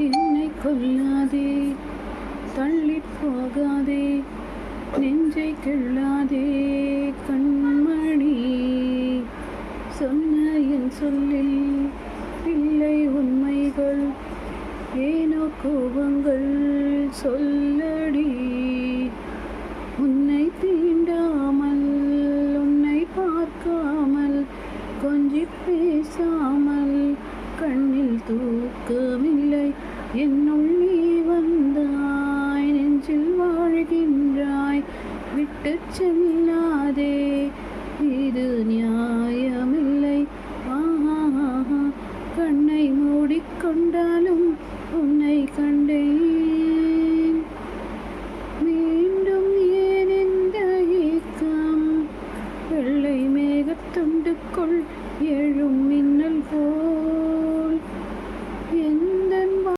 என்னை கொல்லாதே, தள்ளிப் போகாதே, நெஞ்சை கிள்ளாதே கண்மணி. சொன்ன என் சொல்லில் இல்லை உண்மைகள், ஏனோ கோபங்கள் சொல்லடி. உன்னை தீண்டாமல், உன்னை பார்க்காமல், கொஞ்சி பேசாமல் கண்ணில் தூக்கமில்லை. என்னுள் நீ வந்தாய், நெஞ்சில் வாழ்கின்றாய், விட்டு செல்லாதே, இது நியாயமில்லை. ஆஹா, கண்ணை மூடிக்கொண்டாலும்